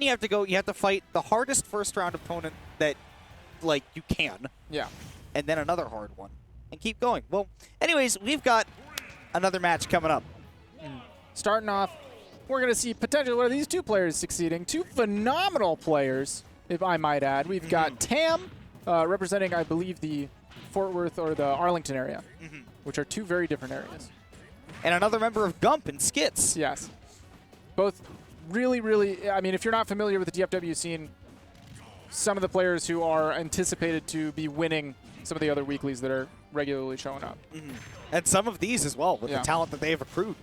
You have to go. You have to fight the hardest first round opponent that, like, you can. Yeah. And then another hard one, and keep going. Well, anyways, we've got another match coming up. Starting off, we're going to see potentially one of these two players succeeding. Two phenomenal players, if I might add. We've got Tam, representing, I believe, the Fort Worth or the Arlington area, which are two very different areas. And another member of GUMP and Skitz. Yes. Both really, really, I mean, if you're not familiar with the DFW scene, some of the players who are anticipated to be winning some of the other weeklies that are regularly showing up. And some of these as well, with the talent that they have accrued.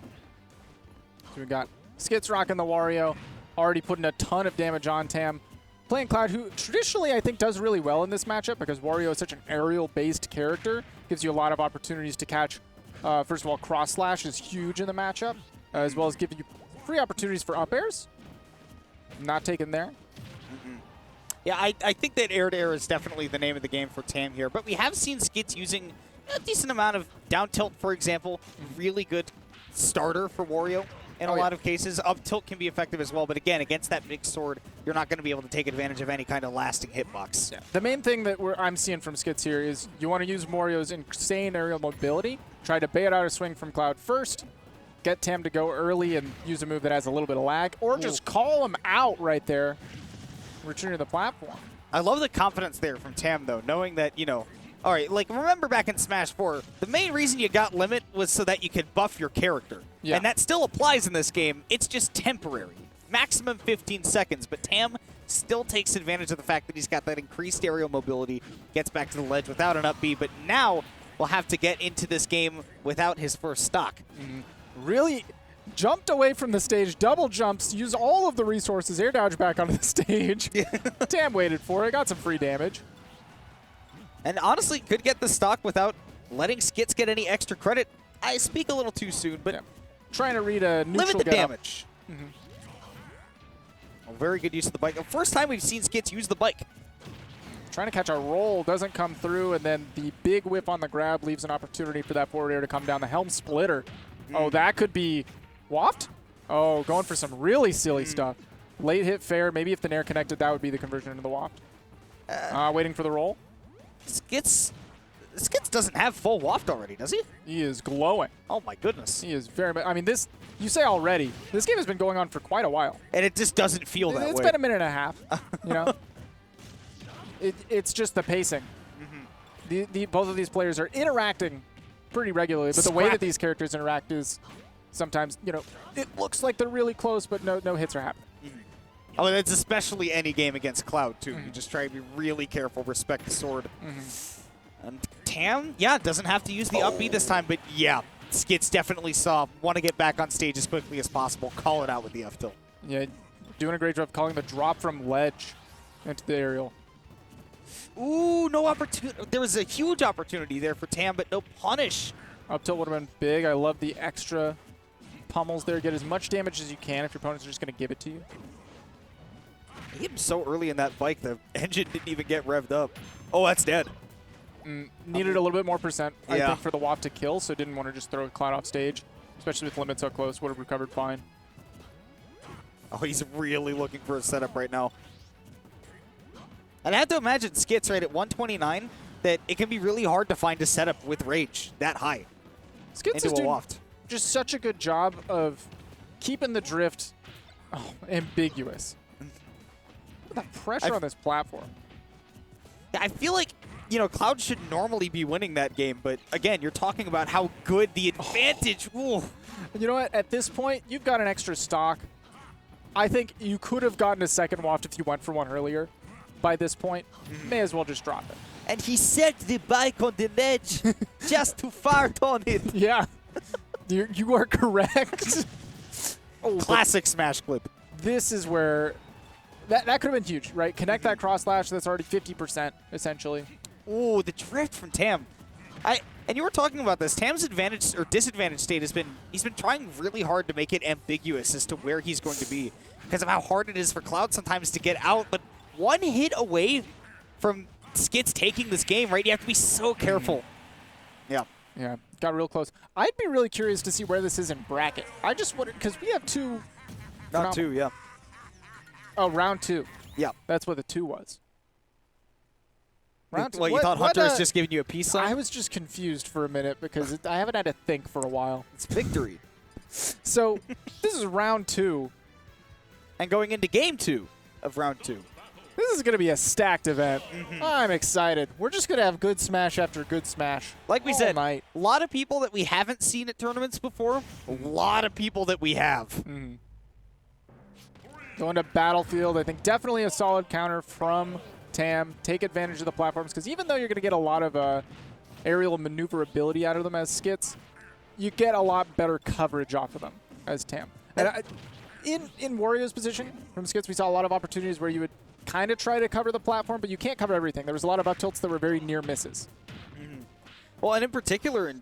So we've got Skitz rocking the Wario, already putting a ton of damage on Tam. Playing Cloud, who traditionally I think does really well in this matchup because Wario is such an aerial-based character, gives you a lot of opportunities to catch. First of all, cross slash is huge in the matchup, as well as giving you free opportunities for up airs. Not taken there. Yeah, I think that air-to-air is definitely the name of the game for Tam here, but we have seen Skitz using a decent amount of down tilt, for example. Really good starter for Wario in a lot of cases. Up tilt can be effective as well, but again, against that big sword, you're not going to be able to take advantage of any kind of lasting hitbox. Yeah. The main thing that I'm seeing from Skitz here is you want to use Wario's insane aerial mobility, try to bait out a swing from Cloud first, get Tam to go early and use a move that has a little bit of lag, or just call him out right there, returning to the platform. I love the confidence there from Tam, though, knowing that, you know, all right, like, remember back in Smash 4, the main reason you got Limit was so that you could buff your character. Yeah. And that still applies in this game. It's just temporary. Maximum 15 seconds, but Tam still takes advantage of the fact that he's got that increased aerial mobility, gets back to the ledge without an up B, but now will have to get into this game without his first stock. Really jumped away from the stage, double jumps, used all of the resources, air dodge back onto the stage. Tam waited for it, got some free damage. And honestly, could get the stock without letting Skitz get any extra credit. I speak a little too soon, but trying to read a neutral limit the get up. damage. A very good use of the bike. The first time we've seen Skitz use the bike. Trying to catch a roll, doesn't come through, and then the big whip on the grab leaves an opportunity for that forward air to come down. The helm splitter. Oh, that could be waft? Oh, going for some really silly stuff. Late hit fair. Maybe if the nair connected, that would be the conversion into the waft. Waiting for the roll. Skitz doesn't have full waft already, does he? He is glowing. Oh my goodness. He is very much. I mean, this, you say already, this game has been going on for quite a while. And it just doesn't feel that way. It's been a minute and a half, you know? It's just the pacing. Both of these players are interacting pretty regularly, but the way that these characters interact is sometimes, you know, it looks like they're really close, but no hits are happening. Oh, and it's especially any game against Cloud, too. You just try to be really careful, respect the sword. And Tam, doesn't have to use the up B this time, but Skitz definitely want to get back on stage as quickly as possible, call it out with the F tilt. Yeah, doing a great job calling the drop from ledge into the aerial. Ooh, no opportunity. There was a huge opportunity there for Tam, but no punish. Up tilt would have been big. I love the extra pummels there. Get as much damage as you can if your opponents are just going to give it to you. He hit him so early in that bike, the engine didn't even get revved up. Oh, that's dead. Needed a little bit more percent, I think, for the waft to kill, so didn't want to just throw a Cloud off stage, especially with limits so close. Would have recovered fine. Oh, he's really looking for a setup right now. And I have to imagine Skitz, right, at 129, that it can be really hard to find a setup with rage that high. Skitz is doing just such a good job of keeping the drift ambiguous. Look at the pressure on this platform. I feel like, you know, Cloud should normally be winning that game, but again, you're talking about how good the advantage. Ooh. You know what? At this point, you've got an extra stock. I think you could have gotten a second waft if you went for one earlier. By this point, may as well just drop it. And he set the bike on the ledge just to fart on it. Yeah, you are correct. Classic Smash clip. This is where that could have been huge, right? Connect that cross slash. That's already 50% essentially. Ooh, the drift from Tam. And you were talking about this. Tam's advantage or disadvantage state he's been trying really hard to make it ambiguous as to where he's going to be because of how hard it is for Cloud sometimes to get out. But one hit away from Skitz taking this game, right? You have to be so careful. Yeah, got real close. I'd be really curious to see where this is in bracket. I just wonder because we have two. Not two, yeah. Oh, round 2. Yeah. That's what the 2 was. Round 2. Well, you thought Hunter was just giving you a peace sign? I was just confused for a minute because I haven't had to think for a while. It's victory. So this is round 2. And going into game 2 of round 2. This is going to be a stacked event. I'm excited. We're just going to have good smash after good smash. Like we all said, night. a lot of people that we haven't seen at tournaments before, a lot of people that we have. Going to Battlefield, I think definitely a solid counter from Tam. Take advantage of the platforms, because even though you're going to get a lot of aerial maneuverability out of them as Skitz, you get a lot better coverage off of them as Tam. And in Wario's position from Skitz, we saw a lot of opportunities where you would kind of try to cover the platform, but you can't cover everything. There was a lot of up tilts that were very near misses. Well, and in particular, in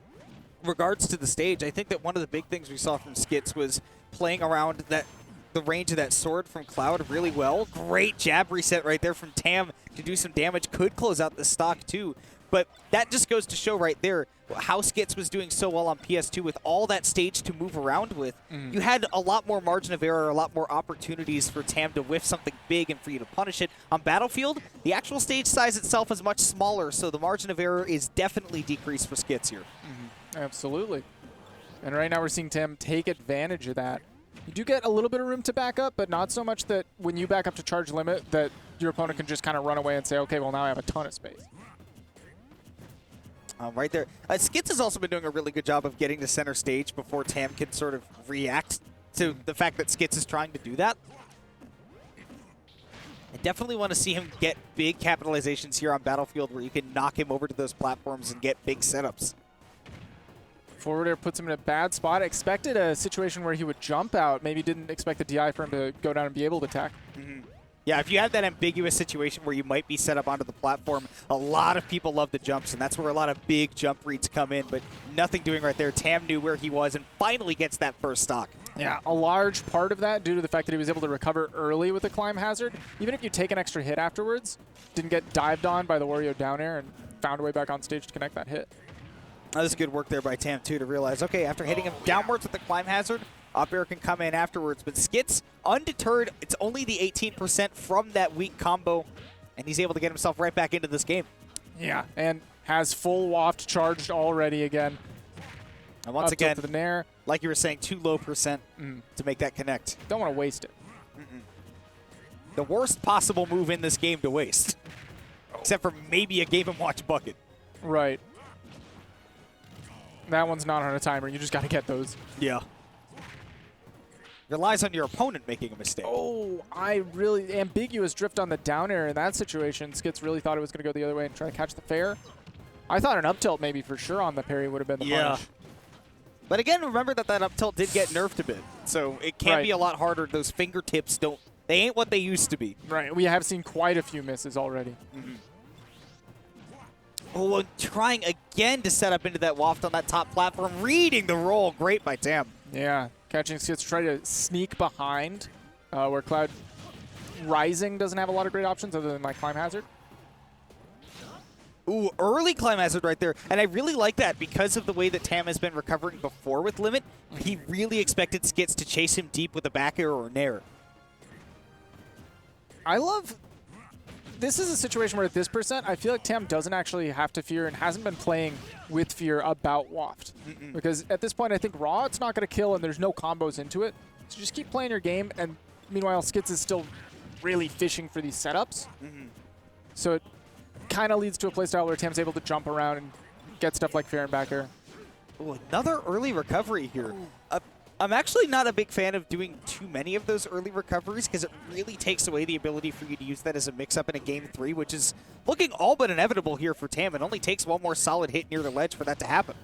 regards to the stage, I think that one of the big things we saw from Skitz was playing around the range of that sword from Cloud really well. Great jab reset right there from Tam to do some damage. Could close out the stock too. But that just goes to show right there how Skitz was doing so well on PS2 with all that stage to move around with. You had a lot more margin of error, a lot more opportunities for Tam to whiff something big and for you to punish it. On Battlefield, the actual stage size itself is much smaller, so the margin of error is definitely decreased for Skitz here. Absolutely. And right now we're seeing Tam take advantage of that. You do get a little bit of room to back up, but not so much that when you back up to charge limit that your opponent can just kind of run away and say, okay, well, now I have a ton of space. Right there. Skitz has also been doing a really good job of getting to center stage before Tam can sort of react to the fact that Skitz is trying to do that. I definitely want to see him get big capitalizations here on Battlefield where you can knock him over to those platforms and get big setups. Forward air puts him in a bad spot. Expected a situation where he would jump out. Maybe didn't expect the DI for him to go down and be able to attack. Yeah, if you have that ambiguous situation where you might be set up onto the platform, a lot of people love the jumps, and that's where a lot of big jump reads come in, but nothing doing right there. Tam knew where he was and finally gets that first stock. Yeah, a large part of that due to the fact that he was able to recover early with the climb hazard. Even if you take an extra hit afterwards, didn't get dived on by the Wario down air and found a way back on stage to connect that hit. That was good work there by Tam, too, to realize, okay, after hitting him downwards with the climb hazard, up air can come in afterwards. But Skitz, undeterred, it's only the 18% from that weak combo, and he's able to get himself right back into this game. Yeah, and has full waft charged already again. And once again, to the nair. Like you were saying, too low percent to make that connect. Don't want to waste it. The worst possible move in this game to waste. Except for maybe a Game & Watch bucket. Right. That one's not on a timer. You just got to get those. Yeah. Relies on your opponent making a mistake. Oh, ambiguous drift on the down air in that situation. Skitz really thought it was going to go the other way and try to catch the fair. I thought an up tilt maybe for sure on the parry would have been the punish. But again, remember that up tilt did get nerfed a bit. So it can be a lot harder. Those fingertips they ain't what they used to be. Right. We have seen quite a few misses already. Oh, trying again to set up into that waft on that top platform. Reading the roll. Great by Tam. Yeah. Catching Skitz, try to sneak behind where Cloud Rising doesn't have a lot of great options other than like climb hazard. Ooh, early climb hazard right there. And I really like that because of the way that Tam has been recovering before with Limit. He really expected Skitz to chase him deep with a back air or a nair. This is a situation where at this percent, I feel like Tam doesn't actually have to fear and hasn't been playing with fear about waft. Because at this point, I think raw, it's not going to kill and there's no combos into it. So just keep playing your game. And meanwhile, Skitz is still really fishing for these setups. So it kind of leads to a playstyle where Tam's able to jump around and get stuff like fair and back air. Ooh, another early recovery here. I'm actually not a big fan of doing too many of those early recoveries because it really takes away the ability for you to use that as a mix-up in a Game 3, which is looking all but inevitable here for Tam. It only takes one more solid hit near the ledge for that to happen.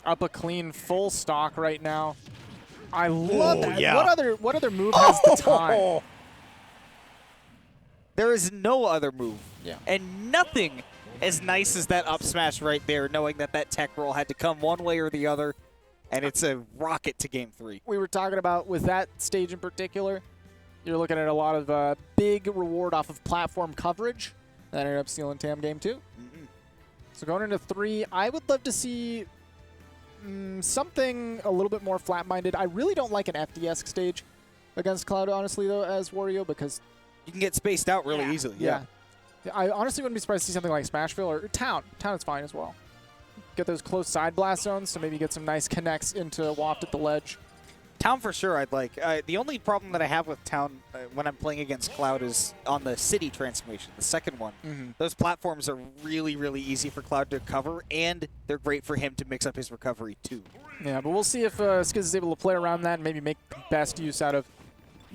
Up a clean full stock right now. I love that. Yeah. What other move has the time? There is no other move. Yeah. And nothing as nice as that up smash right there, knowing that tech roll had to come one way or the other. And it's a rocket to Game 3. We were talking about with that stage in particular, you're looking at a lot of big reward off of platform coverage. That ended up stealing Tam Game 2. So going into 3, I would love to see something a little bit more flat-minded. I really don't like an FDS stage. against Cloud, honestly, though, as Wario, because You can get spaced out really easily. Yeah. I honestly wouldn't be surprised to see something like Smashville or Town. Town is fine as well. Get those close side blast zones, so maybe get some nice connects into Waft at the ledge. Town for sure I'd like. The only problem that I have with Town when I'm playing against Cloud is on the city transformation, the second one. Those platforms are really, really easy for Cloud to cover, and they're great for him to mix up his recovery too. Yeah, but we'll see if Skitz is able to play around that and maybe make the best use out of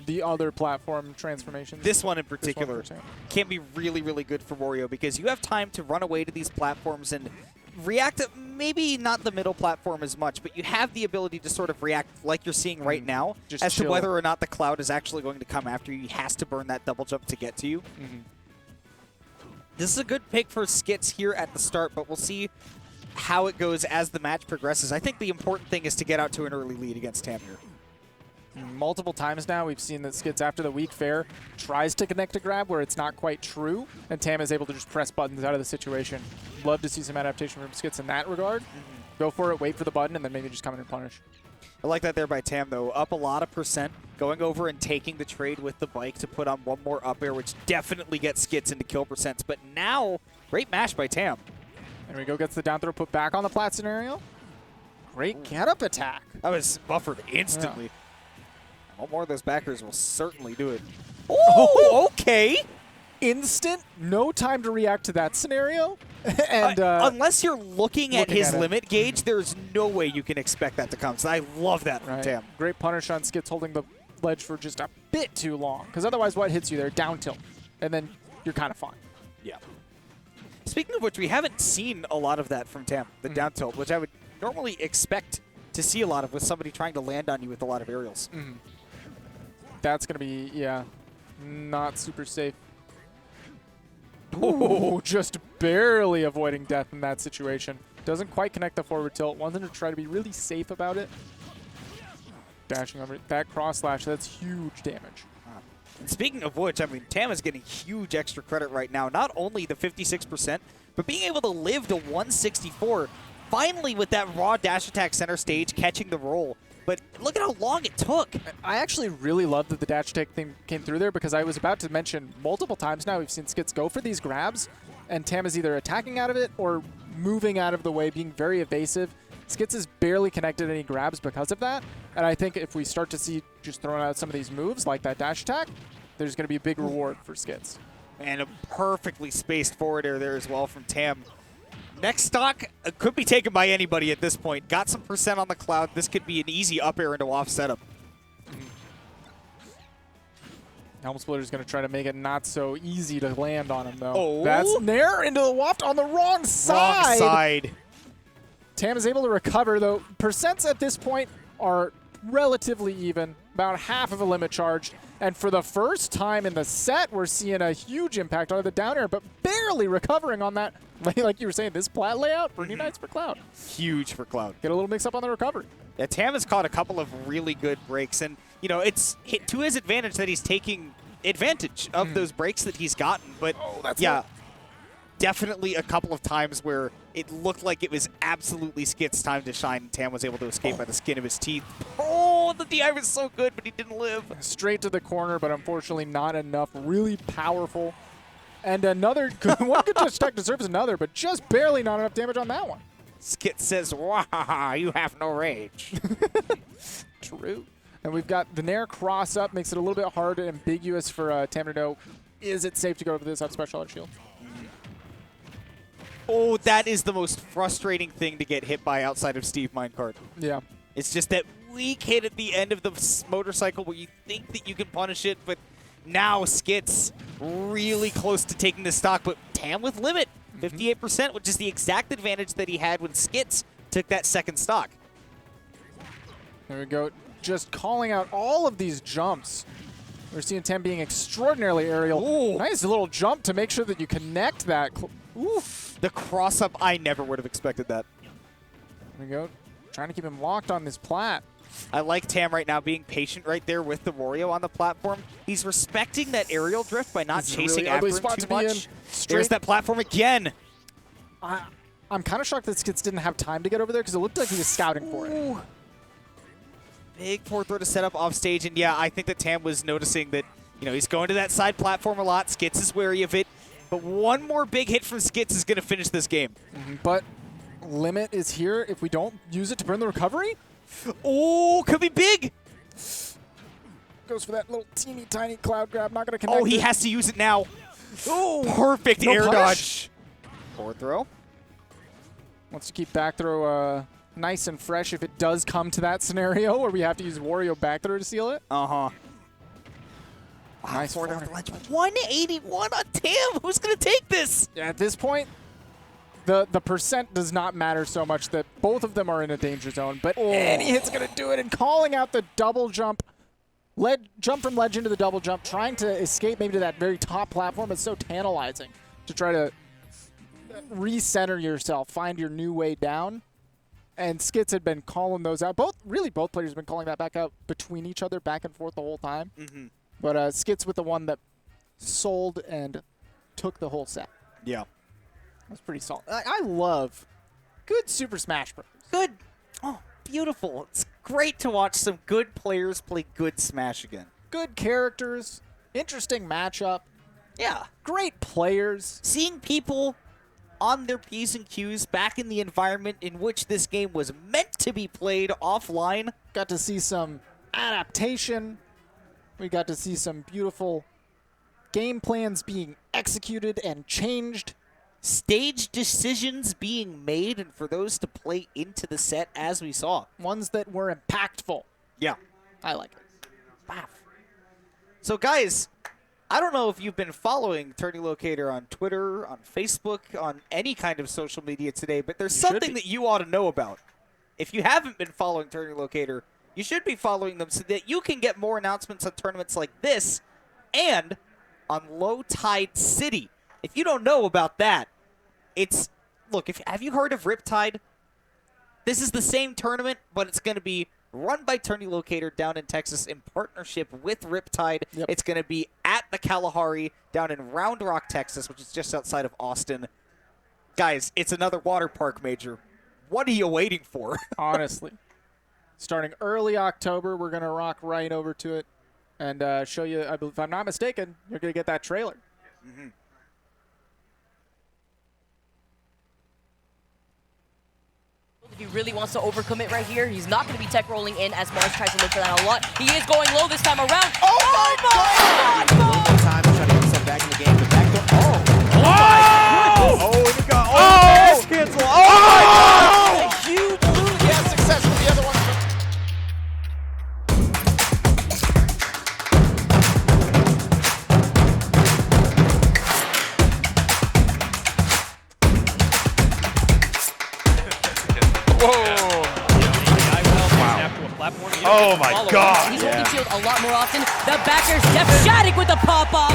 the other platform transformations. This one in particular can be really, really good for Wario because you have time to run away to these platforms and react to maybe not the middle platform as much, but you have the ability to sort of react like you're seeing right now as to whether or not the Cloud is actually going to come after you. He has to burn that double jump to get to you. This is a good pick for Skitz here at the start, but we'll see how it goes as the match progresses. I think the important thing is to get out to an early lead against Tam here. Multiple times now we've seen that Skitz, after the weak fair, tries to connect a grab where it's not quite true, and Tam is able to just press buttons out of the situation. Love to see some adaptation from Skitz in that regard. Go for it, wait for the button, and then maybe just come in and punish. I like that there by Tam, though. Up a lot of percent, going over and taking the trade with the bike to put on one more up air, which definitely gets Skitz into kill percents. But now, great mash by Tam. There we go, gets the down throw put back on the plat scenario. Great get-up attack. That was buffered instantly. Yeah. One more of those backers will certainly do it. Oh, okay. Instant, no time to react to that scenario. And unless you're looking at his at limit gauge, there's no way you can expect that to come. So I love that from Tam. Great punish on Skitz holding the ledge for just a bit too long. Because otherwise, what hits you there? Down tilt. And then you're kind of fine. Yeah. Speaking of which, we haven't seen a lot of that from Tam, the down tilt, which I would normally expect to see a lot of with somebody trying to land on you with a lot of aerials. That's going to be, yeah, not super safe. Oh, just barely avoiding death in that situation. Doesn't quite connect the forward tilt. Wanted to try to be really safe about it. Dashing over that cross slash, that's huge damage. And speaking of which, I mean, Tam is getting huge extra credit right now. Not only the 56%, but being able to live to 164, finally with that raw dash attack center stage, catching the roll. But look at how long it took. I actually really love that the dash attack thing came through there because I was about to mention multiple times now we've seen Skitz go for these grabs, and Tam is either attacking out of it or moving out of the way, being very evasive. Skitz has barely connected any grabs because of that, and I think if we start to see just throwing out some of these moves like that dash attack, there's going to be a big reward for Skitz. And a perfectly spaced forward air there as well from Tam. Next stock could be taken by anybody at this point. Got some percent on the Cloud. This could be an easy up air into off setup. Helm Splitter is going to try to make it not so easy to land on him, though. Oh. That's Nair into the waft on the wrong side. Wrong side. Tam is able to recover, though. Percents at this point are relatively even, about half of a limit charge. And for the first time in the set, we're seeing a huge impact on the down air, but barely recovering on that. Like you were saying, this plat layout, pretty nice for Cloud. Huge for Cloud. Get a little mix up on the recovery. Yeah, Tam has caught a couple of really good breaks, and you know it's to his advantage that he's taking advantage of those breaks that he's gotten. But yeah, definitely a couple of times where it looked like it was absolutely Skit's time to shine, and Tam was able to escape by the skin of his teeth. Oh, the DI was so good, but he didn't live. Straight to the corner, but unfortunately not enough. Really powerful. And another good one could just attack deserves another, but just barely not enough damage on that one. Skit says, "Wow, you have no rage." True. And we've got the Nair cross up, makes it a little bit hard and ambiguous for Tam to know, is it safe to go over this up special on shield? Oh, that is the most frustrating thing to get hit by outside of Steve Minecart. Yeah. It's just that weak hit at the end of the motorcycle where you think that you can punish it, but now Skit's really close to taking the stock, but Tam with limit, 58%, which is the exact advantage that he had when Skitz took that second stock. There we go. Just calling out all of these jumps. We're seeing Tam being extraordinarily aerial. Ooh. Nice little jump to make sure that you connect that. Oof. The cross-up, I never would have expected that. There we go. Trying to keep him locked on this plat. I like Tam right now being patient right there with the Wario on the platform. He's respecting that aerial drift by not chasing really after ugly him spot too to be much. in. There's that platform again. I'm kind of shocked that Skitz didn't have time to get over there because it looked like he was scouting for it. Big fourth throw to set up off stage, and yeah, I think that Tam was noticing that, you know, he's going to that side platform a lot. Skitz is wary of it, but one more big hit from Skitz is going to finish this game. But limit is here if we don't use it to burn the recovery. Oh, could be big. Goes for that little teeny tiny cloud grab, not going to connect. Oh, he has to use it now. Oh, Perfect no air punish. dodge. Forward throw. Wants to keep back throw nice and fresh if it does come to that scenario where we have to use Wario back throw to seal it. Uh-huh. Nice forward forward. off the ledge. 181 on Tam. Who's going to take this? Yeah, at this point, the percent does not matter so much that both of them are in a danger zone, but any hit's going to do it, and calling out the double jump. Jump from ledge into the double jump, trying to escape maybe to that very top platform is so tantalizing to try to recenter yourself, find your new way down. And Skitz had been calling those out. Both players have been calling that back out between each other, back and forth the whole time. But Skitz with the one that sold and took the whole set. Yeah. That's pretty solid. I love good Super Smash Bros. Good. Oh, beautiful. It's great to watch some good players play good Smash again. Good characters, interesting matchup, Yeah. great players. Seeing people on their P's and Q's back in the environment in which this game was meant to be played offline. Got to see some adaptation. We got to see some beautiful game plans being executed and changed. Stage decisions being made, and for those to play into the set as we saw. Ones that were impactful. Yeah. I like it. Wow. So guys, I don't know if you've been following Tourney Locator on Twitter, on Facebook, on any kind of social media today, but there's something that you ought to know about. If you haven't been following Tourney Locator, you should be following them so that you can get more announcements on tournaments like this and on Low Tide City. If you don't know about that, it's, look, have you heard of Riptide? This is the same tournament, but it's going to be run by Tourney Locator down in Texas in partnership with Riptide. Yep. It's going to be at the Kalahari down in Round Rock, Texas, which is just outside of Austin. Guys, it's another water park major. What are you waiting for? Honestly. Starting early October, we're going to rock right over to it and show you, if I'm not mistaken, you're going to get that trailer. If he really wants to overcommit right here, he's not going to be tech rolling in as Mars tries to look for that a lot. He is going low this time around. Oh my God! Time to try to get himself back in the game. The back door. Oh, we got dash cancel. Oh, my God! A huge move. Yeah, success with the other one. Oh my God! He's holding shield a lot more often. The backer, Jeff Shattuck with the pop-off.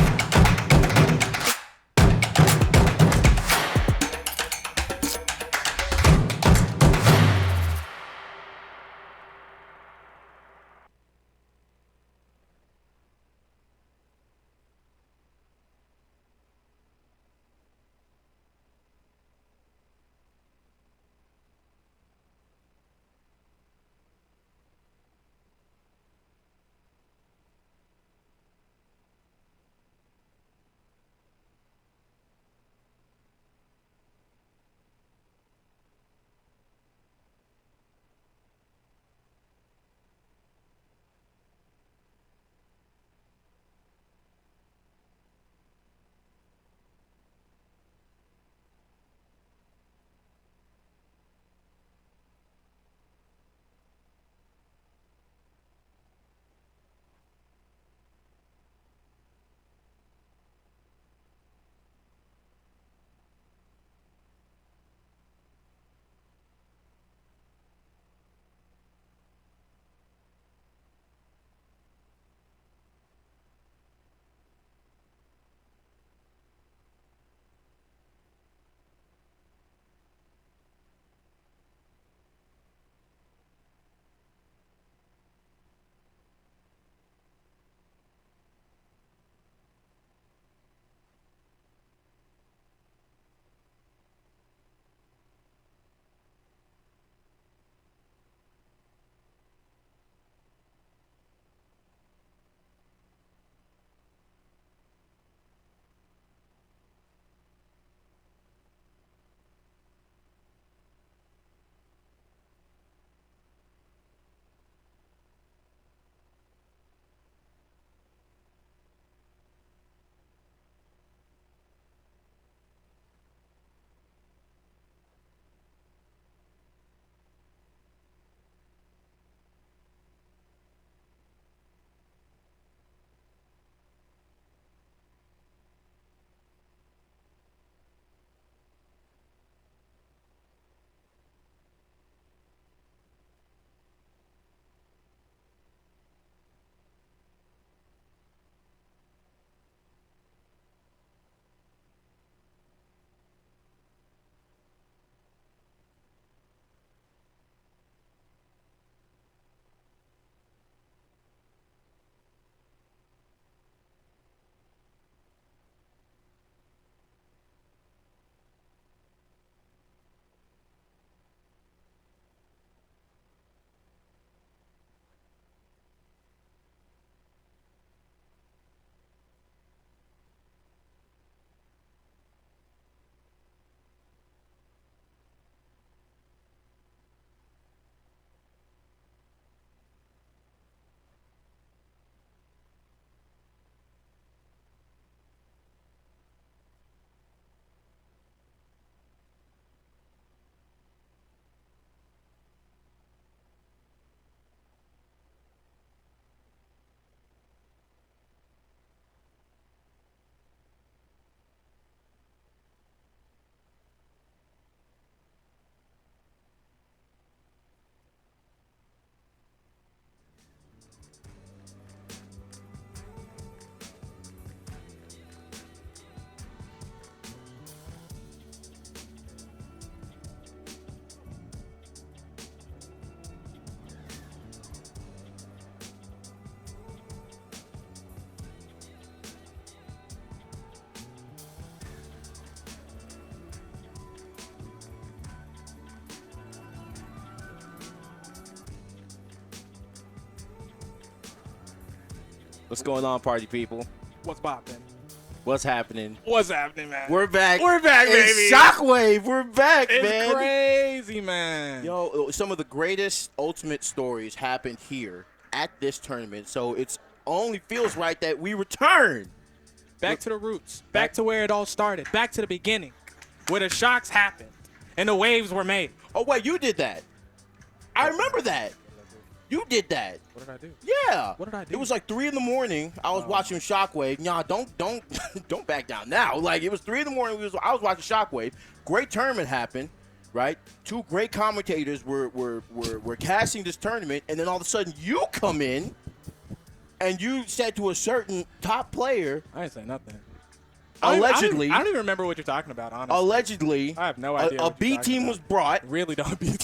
What's going on, party people? What's poppin'? What's happening? What's happening, man? We're back. We're back, baby. It's Shockwave. We're back, It's man. crazy, man. Yo, some of the greatest ultimate stories happened here at this tournament, so it's only feels right that we return. Back to the roots. Back to where it all started. Back to the beginning, where the shocks happened and the waves were made. Oh, wait, you did that. I remember that. You did that. What did I do? Yeah. What did I do? It was like 3 in the morning. I was watching Shockwave. Nah, don't don't back down now. Like, it was 3 in the morning. I was watching Shockwave. Great tournament happened, right? 2 great commentators were casting this tournament, and then all of a sudden you come in and you said to a certain top player, I didn't say nothing. allegedly, I don't even remember what you're talking about, honestly. allegedly, I have no idea a what you're B talking team about. was brought. Really don't be.